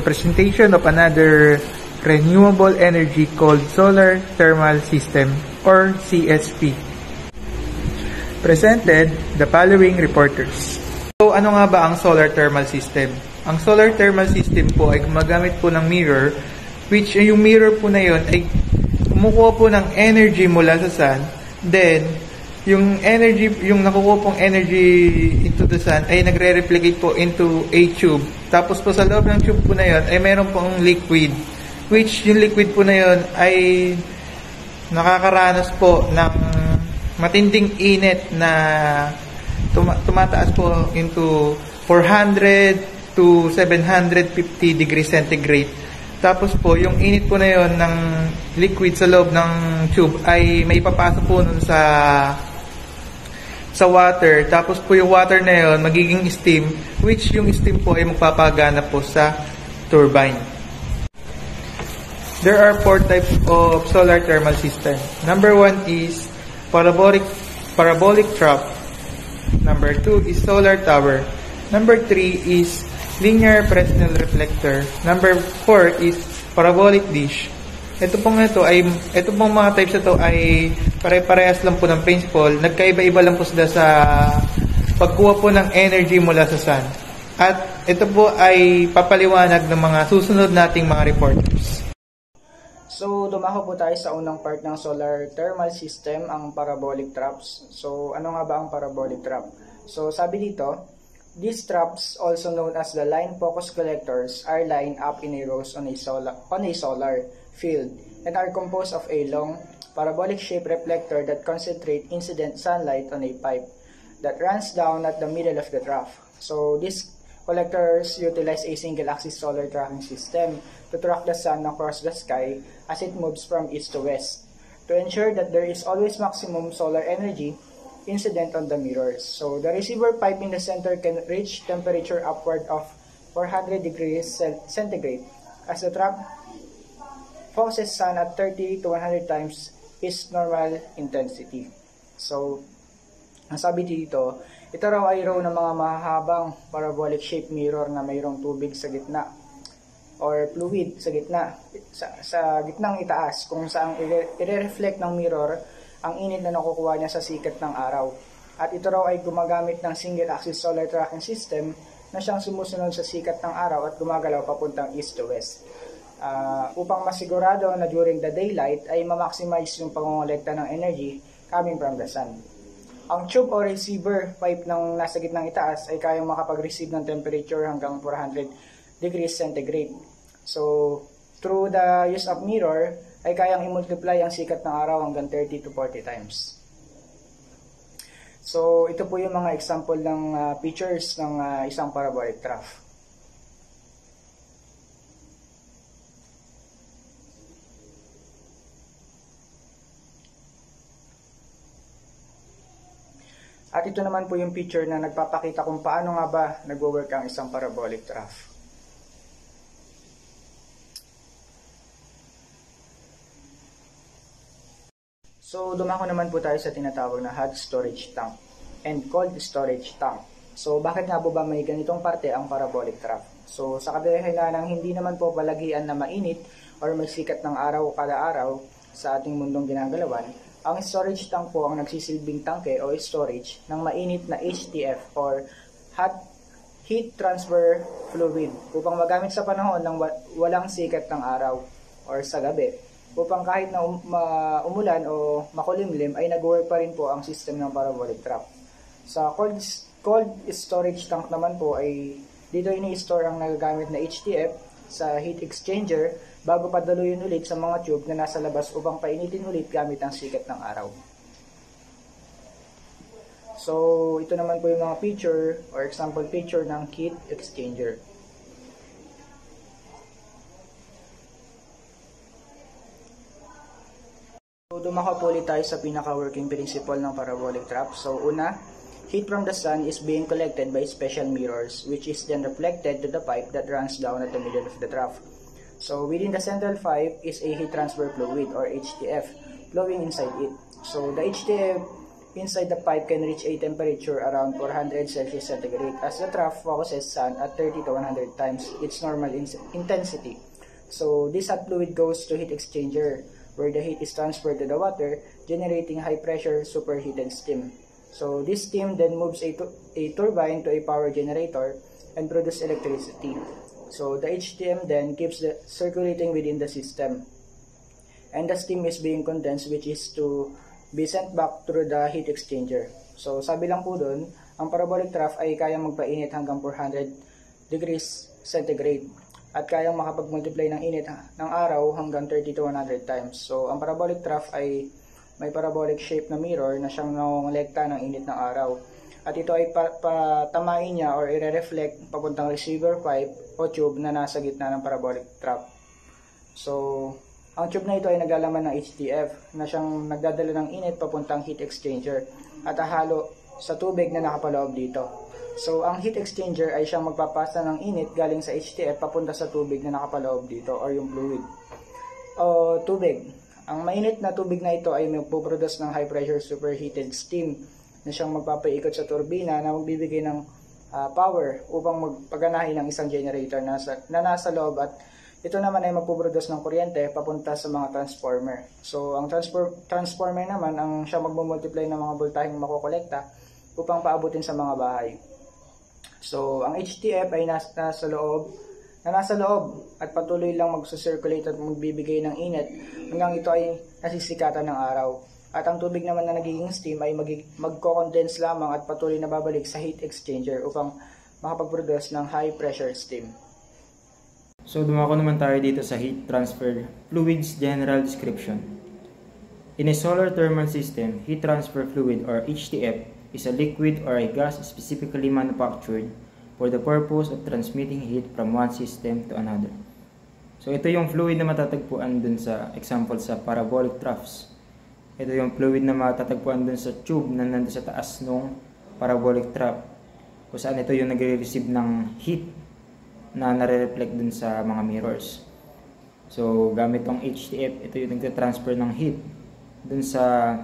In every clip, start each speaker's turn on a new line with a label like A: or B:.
A: a presentation of another renewable energy called Solar Thermal System or CSP. Presented the following reporters. So ano nga ba ang Solar Thermal System? Ang Solar Thermal System po ay gumagamit po ng mirror, which yung mirror po na yun ay kumukuha po ng energy mula sa sun, then yung energy, yung nakukuha pong energy into the sun ay nagre-replicate po into a tube. Tapos po sa loob ng tube po na yun ay meron pong liquid, which yung liquid po na yun ay nakakaranas po ng matinding init na tumataas po into 400 to 750 degrees centigrade. Tapos po, yung init po na yun ng liquid sa loob ng tube ay may papasok po nun sa water. Tapos po yung water na yun magiging steam, which yung steam po ay magpapagana po sa turbine. There are 4 types of solar thermal system. Number 1 is parabolic trap. Number 2 is solar tower. Number 3 is linear Fresnel reflector. Number 4 is parabolic dish. Ito pong mga types ito ay pare-parehas lang po ng principle. Nagkaiba-iba lang po sila sa pagkuha po ng energy mula sa sun. At ito po ay papaliwanag ng mga susunod nating mga reporters.
B: So, dumako po tayo sa unang part ng solar thermal system, ang parabolic traps. So, ano nga ba ang parabolic trap? So, sabi dito, these traps, also known as the line focus collectors, are lined up in a rows on a solar field and are composed of a long parabolic shaped reflector that concentrate incident sunlight on a pipe that runs down at the middle of the trough. So these collectors utilize a single axis solar tracking system to track the sun across the sky as it moves from east to west to ensure that there is always maximum solar energy incident on the mirrors. So the receiver pipe in the center can reach temperature upward of 400 degrees centigrade as the trap focuses sun at 30 to 100 times its normal intensity. So, ang sabi dito, ito raw ay ng mga mahahabang parabolic shaped mirror na mayroong tubig sa gitna or fluid sa gitna, sa gitnang itaas kung saan i-reflect ng mirror ang init na nakukuha niya sa sikat ng araw. At ito raw ay gumagamit ng single axis solar tracking system na siyang sumusunod sa sikat ng araw at gumagalaw papuntang east to west. Upang masigurado na during the daylight ay ma-maximize yung pangongolekta ng energy coming from the sun. Ang tube o receiver pipe ng nasa gitnang itaas ay kayang makapag-receive ng temperature hanggang 400 degrees centigrade. So, through the use of mirror, ay kayang i-multiply ang sikat ng araw hanggang 30 to 40 times. So, ito po yung mga example ng features ng isang parabolic trough. At ito naman po yung picture na nagpapakita kung paano nga ba nagwo-work ang isang parabolic trough. So, dumako naman po tayo sa tinatawag na hot storage tank and cold storage tank. So, bakit nga po ba may ganitong parte ang parabolic trough? So, sa kadahilanan hindi naman po palagian na mainit or may sikat ng araw kada araw sa ating mundong ginagalawan, ang storage tank po ang nagsisilbing tangke o storage ng mainit na HTF or Hot Heat Transfer Fluid upang magamit sa panahon ng walang sikat ng araw or sa gabi upang kahit na umulan o makulimlim ay nag-work pa rin po ang system ng parabolic trap. Sa cold storage tank naman po ay dito ini-store ang nagagamit na HTF sa heat exchanger bago padaluyin ulit sa mga tube na nasa labas upang painitin ulit gamit ang sikat ng araw. So, ito naman po yung mga picture or example picture ng heat exchanger. So, dumako po ulit tayo sa pinaka-working principle ng parabolic trap. So, una, heat from the sun is being collected by special mirrors which is then reflected to the pipe that runs down at the middle of the trough. So, within the central pipe is a heat transfer fluid or HTF flowing inside it. So, the HTF inside the pipe can reach a temperature around 400 Celsius centigrade as the trough focuses sun at 30 to 100 times its normal intensity. So this hot fluid goes to heat exchanger where the heat is transferred to the water, generating high pressure superheated steam. So this steam then moves a turbine to a power generator and produces electricity. So the HTM then keeps circulating within the system. And the steam is being condensed, which is to be sent back through the heat exchanger. So sabi lang po dun, ang parabolic trough ay kayang magpainit hanggang 400 degrees centigrade at kayang makapag-multiply ng init ng araw hanggang 30 to 100 times. So ang parabolic trough ay may parabolic shape na mirror na siyang nangongolekta ng init ng araw. At ito ay patamain niya or i-reflect papuntang receiver pipe o tube na nasa gitna ng parabolic trough. So ang tube na ito ay naglalaman ng HTF na siyang nagdadala ng init papuntang heat exchanger at hahalo sa tubig na nakapaloob dito. So ang heat exchanger ay siyang magpapasa ng init galing sa HTF papunta sa tubig na nakapaloob dito or yung fluid. O tubig. Ang mainit na tubig na ito ay magpuproduce ng high pressure superheated steam na siyang magpapaikot sa turbina na magbibigay ng power upang magpaganahin ng isang generator na nasa loob at ito naman ay magpuproduce ng kuryente papunta sa mga transformer. So, ang transformer naman ang siya magmumultiply ng mga voltaheng makokolekta upang paabutin sa mga bahay. So, ang HTF ay nasa loob at patuloy lang magsusirculate at magbibigay ng init hanggang ito ay nasisikatan ng araw. At ang tubig naman na nagiging steam ay magko-condense lamang at patuloy na babalik sa heat exchanger upang makapag-produce ng high pressure steam.
C: So dumako naman tayo dito sa heat transfer fluids general description. In a solar thermal system, heat transfer fluid or HTF is a liquid or a gas specifically manufactured for the purpose of transmitting heat from one system to another. So ito yung fluid na matatagpuan dun sa example sa parabolic troughs. Ito yung fluid na matatagpuan dun sa tube na nandun sa taas ng parabolic trough kung saan ito yung nagre-receive ng heat na nare-reflect dun sa mga mirrors. So, gamit tong HTF, ito yung nagta-transfer ng heat dun sa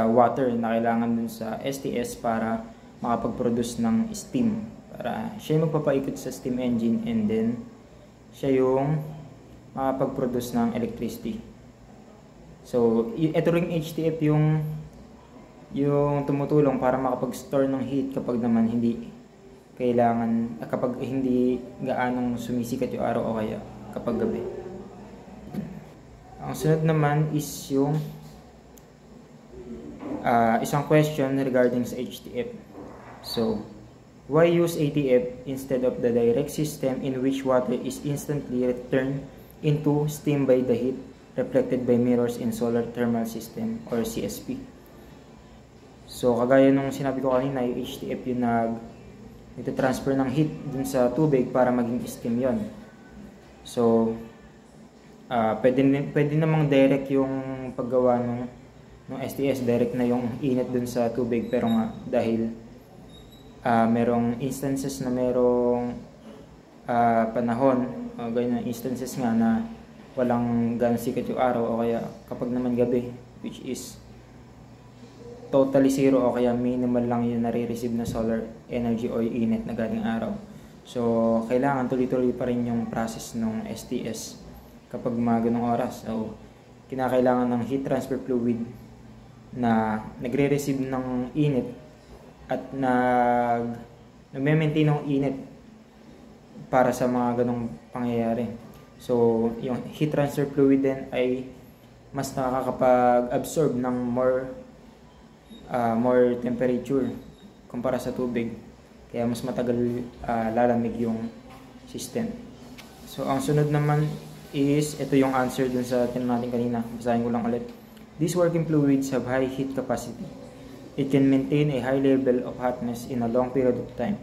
C: water na kailangan dun sa STS para makapag-produce ng steam. Para siya yung magpapaikot sa steam engine and then siya yung makapag-produce ng electricity. So, ito ring HTF yung tumutulong para makapag-store ng heat kapag naman kapag hindi gaanong sumisikat yung araw o kaya kapag gabi. Ang sunod naman is yung isang question regarding sa HTF. So, why use ATF instead of the direct system in which water is instantly returned into steam by the heat reflected by mirrors in solar thermal system or CSP? So, kagaya nung sinabi ko kanina, yung HTF yung nagte-transfer ng heat dun sa tubig para maging steam yon. So, pwede namang direct yung paggawa ng STS, direct na yung init dun sa tubig, pero nga dahil merong instances na merong panahon, ganyan instances nga na walang ganang sikat yung araw o kaya kapag naman gabi, which is totally zero o kaya minimal lang yung nare-receive na solar energy o yung init na galing araw. So, kailangan tuloy-tuloy pa rin yung process ng STS kapag mga ganong oras. So, kinakailangan ng heat transfer fluid na nagre-receive ng init at nagme-maintain ng init para sa mga ganong pangyayari. So, yung heat transfer fluid din ay mas nakakapag-absorb ng more temperature kumpara sa tubig, kaya mas matagal lalamig yung system. So ang sunod naman is ito yung answer dun sa tinanong natin kanina. Basahin ko lang ulit. These working fluids have high heat capacity. It can maintain a high level of hotness in a long period of time.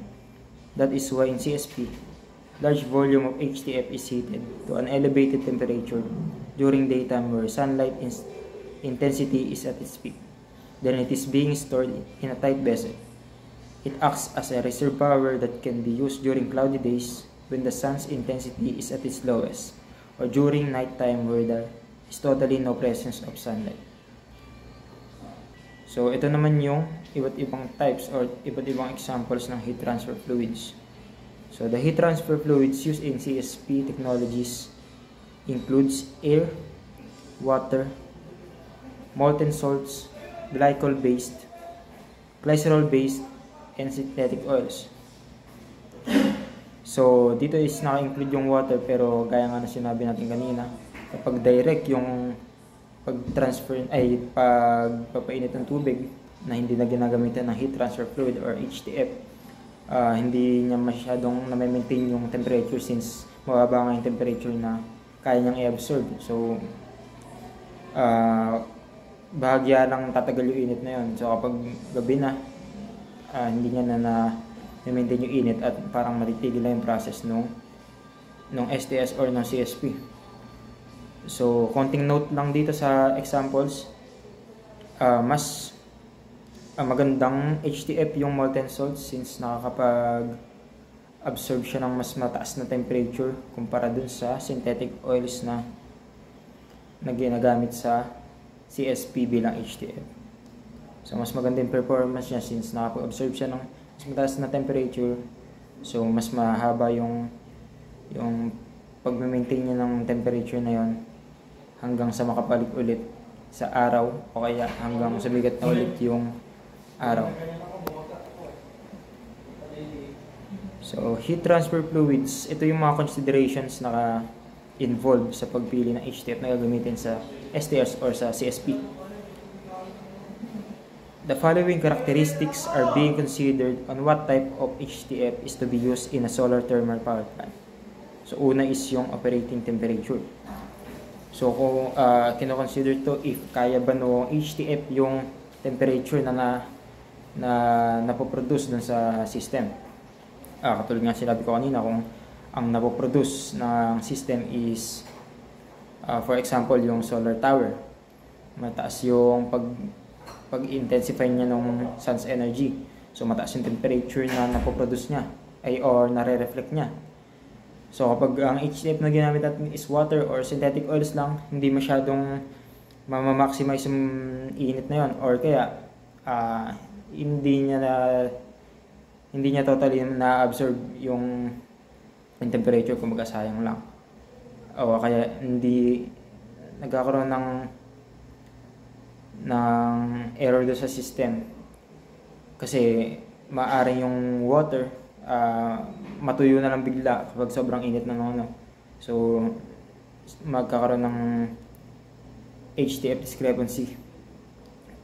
C: That is why in CSP, large volume of HTF is heated to an elevated temperature during daytime where sunlight intensity is at its peak. Then it is being stored in a tight vessel. It acts as a reservoir that can be used during cloudy days when the sun's intensity is at its lowest, or during nighttime where there is totally no presence of sunlight. So ito naman yung iba't ibang types or iba't ibang examples ng heat transfer fluids. So the heat transfer fluids used in CSP technologies includes air, water, molten salts, glycol-based, glycerol-based, and synthetic oils. So dito is naka-include yung water, pero gaya nga na sinabi natin kanina, kapag direct yung pag-transfer ay pagpapainit ng tubig na hindi na ginagamitan ng heat transfer fluid or HTF, hindi niya masyadong na-maintain yung temperature since mababa nga yung temperature na kaya niyang i-absorb. So bahagya lang tatagal yung init na yun. So kapag gabi na, hindi niya na maintain yung init at parang matitigil na yung process nung STS or ng CSP. So konting note lang dito sa examples, mas magandang HTF yung molten salt since nakakapag-absorb siya ng mas mataas na temperature kumpara dun sa synthetic oils na ginagamit sa CSP bilang HTF. So mas maganda yung performance niya since nakakapag-absorb siya ng mas mataas na temperature. So mas mahaba yung pag-maintain niya ng temperature na yon hanggang sa makabalik ulit sa araw o kaya hanggang sumigat na ulit yung araw. So heat transfer fluids, ito yung mga considerations na involved sa pagpili ng HTF na gagamitin sa STS or sa CSP. The following characteristics are being considered on what type of HTF is to be used in a solar thermal power plant. So una is yung operating temperature. So kung kino-consider to if kaya ba no HTF yung temperature na napoproduce dun sa system. Katulad nga sinabi ko kanina, kung ang napoproduce ng system is for example yung solar tower, mataas yung pag-intensify niya ng sun's energy. So mataas yung temperature na napoproduce niya or nare-reflect niya. So kapag ang HTF na ginamit natin is water or synthetic oils lang, hindi masyadong ma-maximize yung init na yon, or kaya hindi niya totally na-absorb yung temperature, kumbaga sayang lang. O kaya hindi nagkakaroon ng error do sa system kasi maaaring yung water matuyo na lang bigla kapag sobrang init na So magkakaroon ng HTF discrepancy.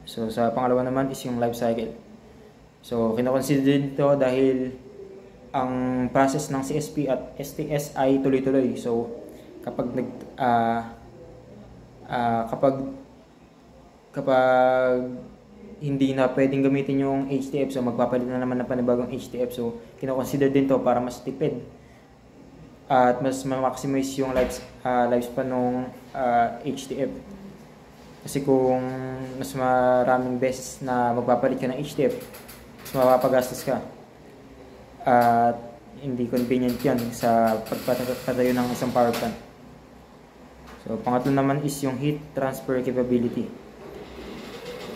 C: So sa pangalawa naman is yung life cycle. So kino-consider dito dahil ang process ng CSP at STS ay tuloy-tuloy. So kapag hindi na pwedeng gamitin yung HTF, so magpapalit na naman ng panibagong HTF. So kino-consider din to para mas tipid at mas ma-maximize yung lifespan ng HTF. Kasi kung mas maraming beses na magpapalit ka ng HTF, mas mapapagastos ka. At hindi convenient yan sa pagpatayo ng isang power plant. So pangatlo naman is yung heat transfer capability.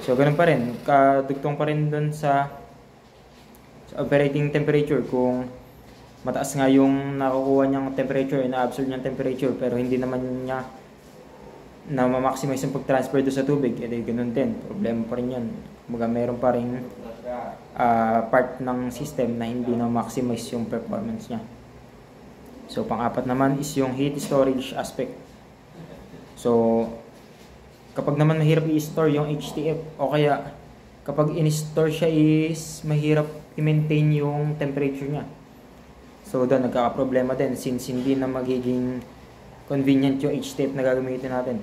C: So ganun pa rin, kadugtong pa rin dun sa operating temperature. Kung mataas nga yung nakukuha niyang temperature, na-absorb niyang temperature, pero hindi naman niya na ma-maximize yung pag-transfer doon sa tubig, edi ganun din, problema pa rin yan. Kumbaga meron pa rin part ng system na hindi na maximize yung performance niya. So pang-apat naman is yung heat storage aspect. So kapag naman mahirap i-store yung HTF o kaya kapag in-store siya is mahirap i-maintain yung temperature niya. So doon nagkaka-problema din since hindi na magiging convenient yung HTF na gagamitin natin.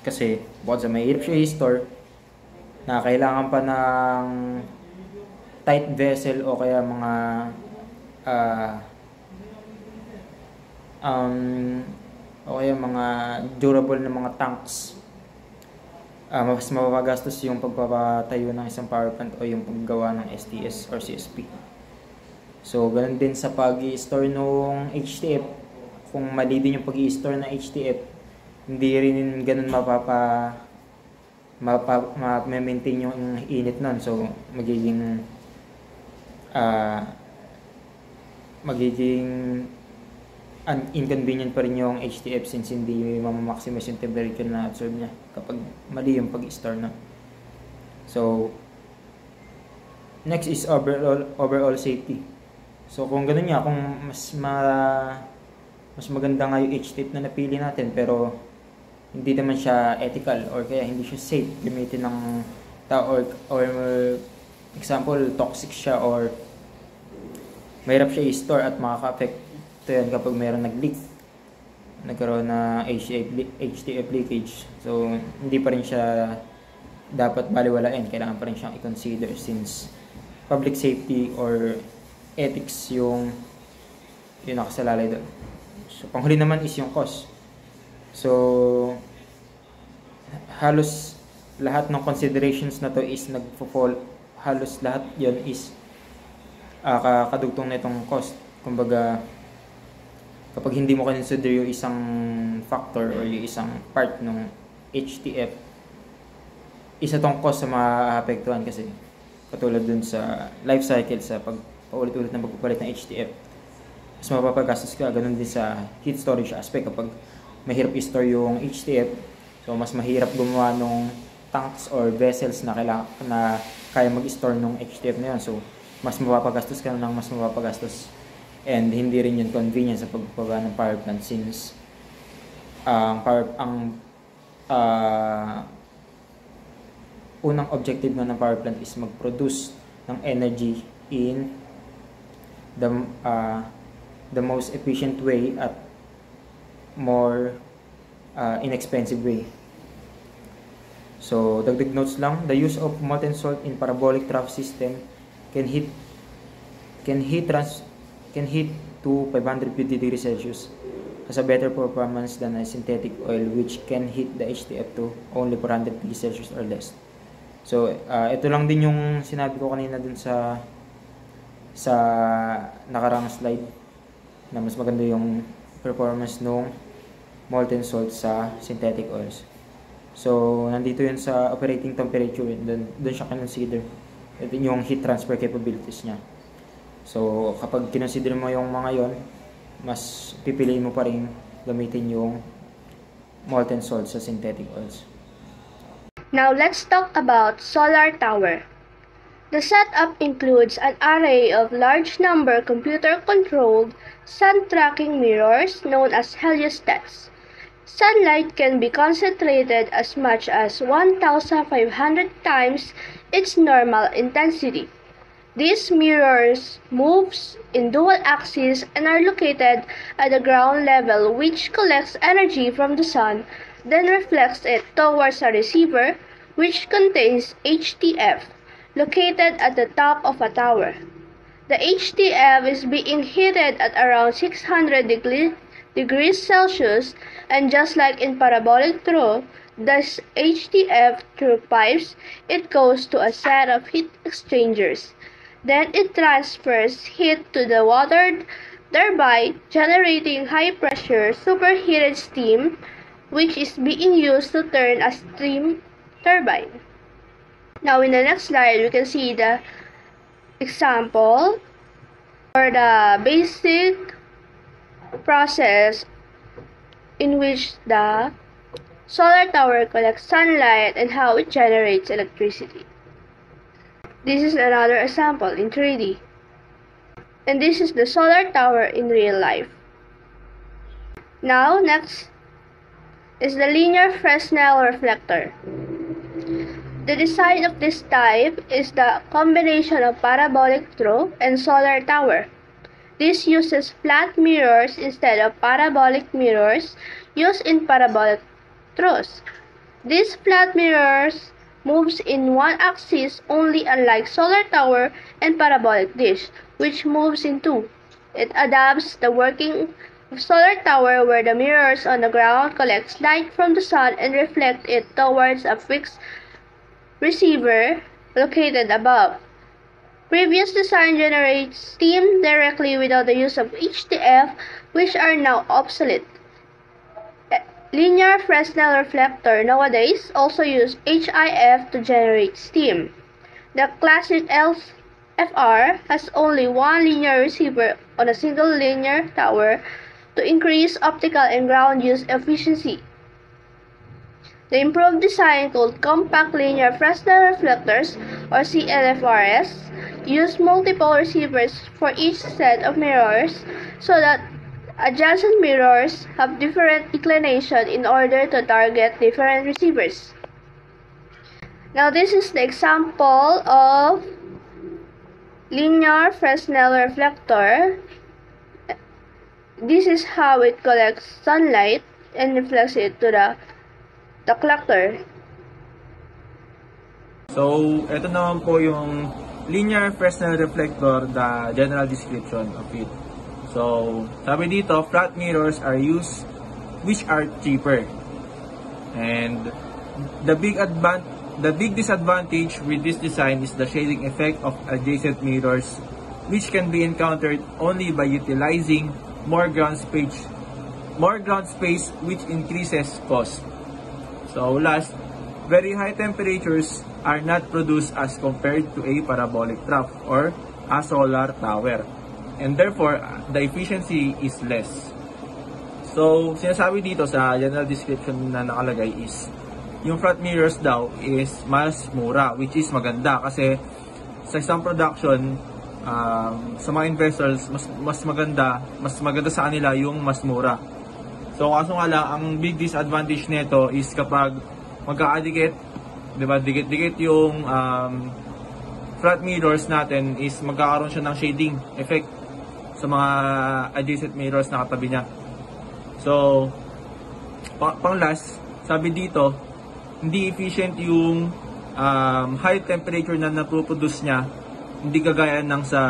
C: Kasi bukod sa mahirap siya i-store, na kailangan pa ng tight vessel o kaya mga durable na mga tanks. Mas mapapagastos yung pagpapatayo ng isang power plant o yung paggawa ng STS or CSP. So ganun din sa pag-i-store ng HTF. Kung mali din yung pag-i-store ng HTF, hindi rin ganun ma-maintain yung init nun. So, magiging inconvenient pa rin yung HTF since hindi mamamaximize yung temperature na absorb niya kapag mali yung pag-store na. So, next is overall safety. So, kung ganun nga, kung mas maganda nga yung HTF na napili natin pero hindi naman siya ethical or kaya hindi siya safe gamitin ng tao or example, toxic siya or mahirap siya i-store at makaka-affect ito yan kapag mayroon nag-leak, nagkaroon na HTF leakage. So, hindi pa rin siya dapat baliwalain. Kailangan pa rin siyang i-consider since public safety or ethics yung nakasalalay doon. So, panghuli naman is yung cost. So, halos lahat ng considerations na to is nagfo-fall. Halos lahat yon is kadugtong na itong cost. Kumbaga, kapag hindi mo consider yung isang factor or yung isang part ng HTF, isa tong cost sa maapektuhan kasi katulad dun sa life cycle sa paulit-ulit na pagpapalit ng HTF. Mas mapapagastos ka, ganun din sa heat storage aspect kapag mahirap i-store yung HTF. So mas mahirap gumawa ng tanks or vessels na kaya mag-store ng HTF na yun. So mas mapapagastos ka ng mas mapapagastos. And hindi rin yun convenient sa pagbaba ng power plant since unang objective ng power plant is mag-produce ng energy in the most efficient way at more inexpensive way. So, dagdag notes lang, the use of molten salt in parabolic trough system can heat to 550 degrees Celsius, has a better performance than a synthetic oil which can heat the HTF to only 400 degrees Celsius or less. So, ito lang din yung sinabi ko kanina dun sa nakarang slide na mas maganda yung performance ng molten salt sa synthetic oils. So, nandito yun sa operating temperature, doon siya consider. Ito yung heat transfer capabilities niya. So, kapag kinonsider mo yung mga yon, mas pipiliin mo pa rin gamitin yung molten salt sa synthetic oils.
D: Now, let's talk about solar tower. The setup includes an array of large number computer-controlled sun-tracking mirrors known as heliostats. Sunlight can be concentrated as much as 1,500 times its normal intensity. These mirrors move in dual axes and are located at the ground level, which collects energy from the sun, then reflects it towards a receiver which contains HTF, located at the top of a tower. The HTF is being heated at around 600 degrees Celsius, and just like in parabolic trough, the HTF through pipes, it goes to a set of heat exchangers. Then it transfers heat to the water, thereby generating high-pressure superheated steam, which is being used to turn a steam turbine. Now, in the next slide, we can see the example or the basic process in which the solar tower collects sunlight and how it generates electricity. This is another example in 3D. And this is the solar tower in real life. Now, next is the linear Fresnel reflector. The design of this type is the combination of parabolic trough and solar tower. This uses flat mirrors instead of parabolic mirrors used in parabolic troughs. These flat mirrors moves in one axis only, unlike solar tower and parabolic dish, which moves in two. It adapts the working of solar tower where the mirrors on the ground collects light from the sun and reflect it towards a fixed receiver located above. Previous design generates steam directly without the use of HTF, which are now obsolete. linear Fresnel reflector nowadays also use HIF to generate steam. The classic LFR has only one linear receiver on a single linear tower to increase optical and ground use efficiency. The improved design called compact linear Fresnel reflectors, or CLFRs, use multiple receivers for each set of mirrors so that adjacent mirrors have different inclination in order to target different receivers. Now this is the example of linear Fresnel reflector. This is how it collects sunlight and reflects it to the collector.
E: So, ito naman po yung linear Fresnel reflector, the general description of it. So, sabi dito, flat mirrors are used which are cheaper. And the big disadvantage with this design is the shading effect of adjacent mirrors, which can be encountered only by utilizing more ground space which increases cost. So last, very high temperatures are not produced as compared to a parabolic trough or a solar tower, and therefore the efficiency is less. So sinasabi dito sa general description na nakalagay is yung flat mirrors daw is mas mura, which is maganda kasi sa isang production, sa mga investors mas maganda sa kanila yung mas mura. So kaso nga lang, ang big disadvantage nito is kapag magkakadikit, diba, dikit-dikit yung flat mirrors natin, is magkakaroon siya ng shading effect sa mga adjacent mirrors na katabi niya. So pang last, sabi dito, hindi efficient yung high temperature na napoproduce niya, hindi kagaya ng sa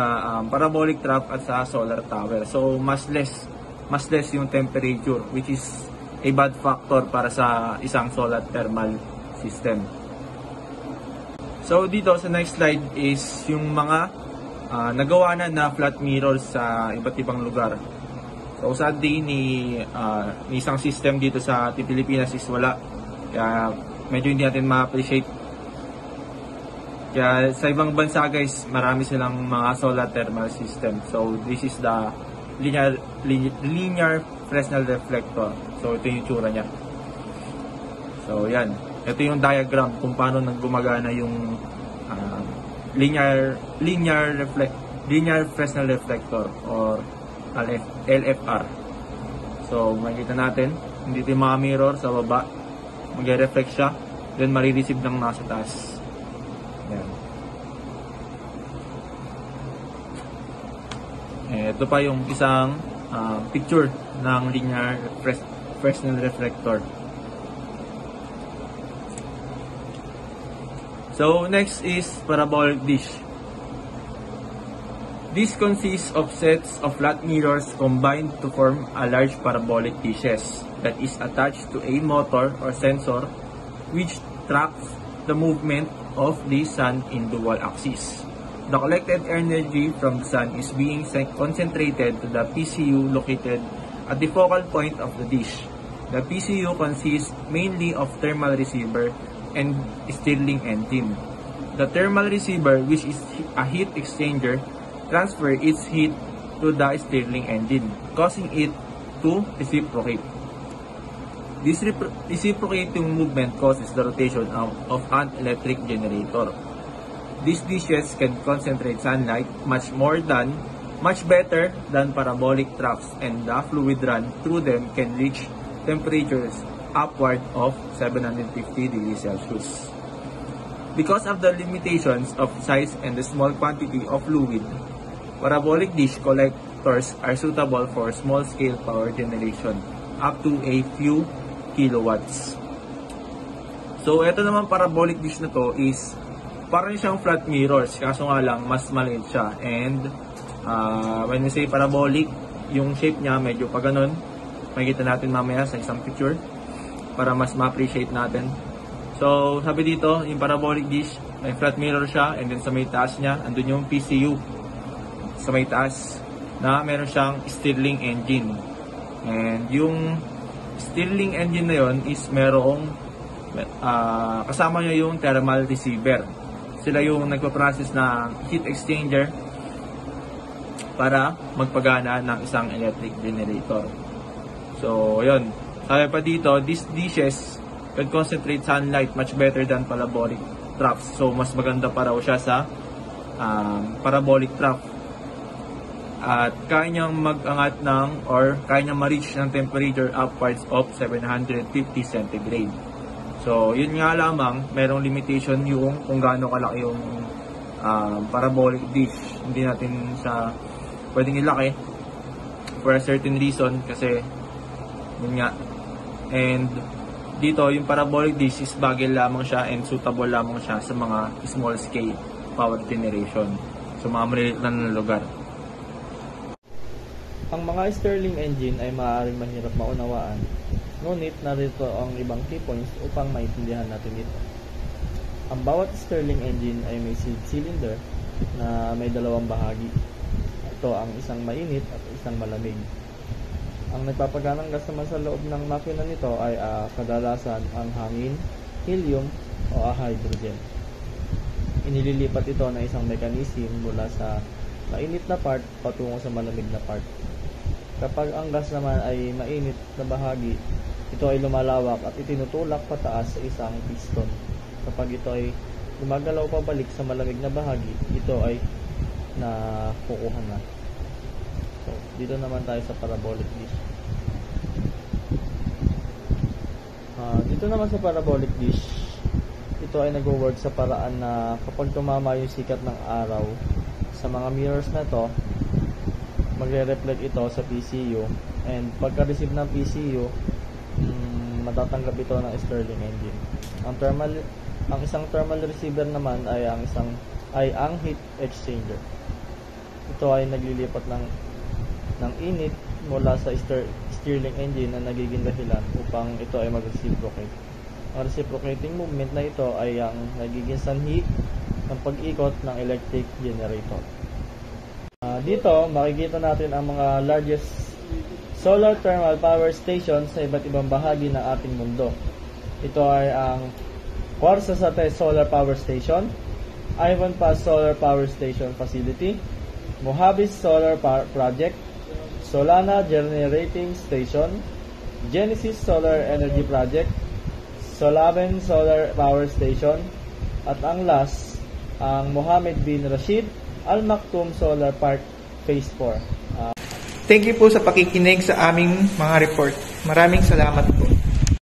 E: parabolic trough at sa solar tower. So mas less yung temperature, which is a bad factor para sa isang solar thermal system. So dito sa next slide is yung mga nagawa na flat mirrors sa iba't ibang lugar. So sadly ni isang system dito sa Pilipinas is wala, kaya medyo hindi natin ma-appreciate. Kaya sa ibang bansa guys, marami silang mga solar thermal system. So this is the linear Fresnel reflector. So ito yung tsura niya. So yan, ito yung diagram kung paano gumagana yung linear Fresnel reflector or LFR. So makikita natin, hindi yung mga mirror sa baba, mag-reflect siya, then marireceive ng nasa taas. Yan. Ito pa yung isang picture ng linear Fresnel reflector. So next is parabolic dish. This consists of sets of flat mirrors combined to form a large parabolic dishes that is attached to a motor or sensor which tracks the movement of the sun in dual axis. The collected energy from the sun is being concentrated to the PCU located at the focal point of the dish. The PCU consists mainly of thermal receiver and Stirling engine. The thermal receiver, which is a heat exchanger, transfers its heat to the Stirling engine, causing it to reciprocate. This reciprocating movement causes the rotation of an electric generator. These dishes can concentrate sunlight much better than parabolic troughs, and the fluid run through them can reach temperatures upward of 750 degrees Celsius. Because of the limitations of size and the small quantity of fluid, parabolic dish collectors are suitable for small-scale power generation up to a few kilowatts. So, ito naman parabolic dish na to is parang siyang flat mirrors, kaso nga lang mas maliit siya. And when we say parabolic, yung shape niya medyo pa ganun. Makikita natin mamaya sa isang picture para mas ma-appreciate natin. So sabi dito, yung parabolic dish, may flat mirror siya, and then sa may taas niya, andun yung PCU sa may taas na meron siyang Stirling engine. And yung Stirling engine na yon is merong kasama nyo yung thermal receiver. Sila yung nagpa-process ng heat exchanger para magpagana ng isang electric generator. So, yun. Sabi pa dito, these dishes can concentrate sunlight much better than parabolic troughs. So, mas maganda pa raw siya sa parabolic trough. At kaya niyang mag-angat ng or kaya niyang ma-reach ng temperature upwards of 750 centigrade. So, yun nga lamang, merong limitation yung kung gaano kalaki yung parabolic dish. Hindi natin sa pwedeng ilaki for a certain reason kasi yun nga. And dito, yung parabolic dish is bagay lamang siya and suitable lamang siya sa mga small scale power generation. So, mga maliliit na lugar.
F: Ang mga Stirling engine ay maaaring mahirap maunawaan, ngunit narito ang ibang key points upang maintindihan natin ito. Ang bawat Stirling engine ay may seed cylinder na may dalawang bahagi. Ito ang isang mainit at isang malamig. Ang nagpapaganang gas naman sa loob ng makina nito ay kadalasan ang hangin, helium o hydrogen. Inililipat ito ng isang mechanism mula sa mainit na part patungo sa malamig na part. Kapag ang gas naman ay mainit na bahagi, ito ay lumalawak at itinutulak pataas sa isang piston. Kapag ito ay gumagalaw pabalik sa malamig na bahagi, ito ay nakukuha na. So, dito naman tayo sa parabolic dish. Dito naman sa parabolic dish, ito ay nag-work sa paraan na kapag tumama yung sikat ng araw sa mga mirrors na to, magre-reflect ito sa PCU, and pagka-receive ng PCU, matatanggap ito ng Stirling engine. Ang isang thermal receiver naman ay ang heat exchanger. Ito ay naglilipat ng init mula sa Stirling engine na nagiging dahilan upang ito ay mag-reciprocate. Ang reciprocating movement na ito ay ang nagiging sanhi ng pag-ikot ng electric generator. Dito, makikita natin ang mga largest solar thermal power stations sa iba't ibang bahagi ng ating mundo. Ito ay ang Quarsasate Solar Power Station, Ivan Pass Solar Power Station Facility, Mojave Solar Project, Solana Generating Station, Genesis Solar Energy Project, Solaven Solar Power Station, at ang last, ang Mohammed bin Rashid Al Maktoum Solar Park Phase 4.
A: Thank you po sa pakikinig sa aming mga report. Maraming salamat po.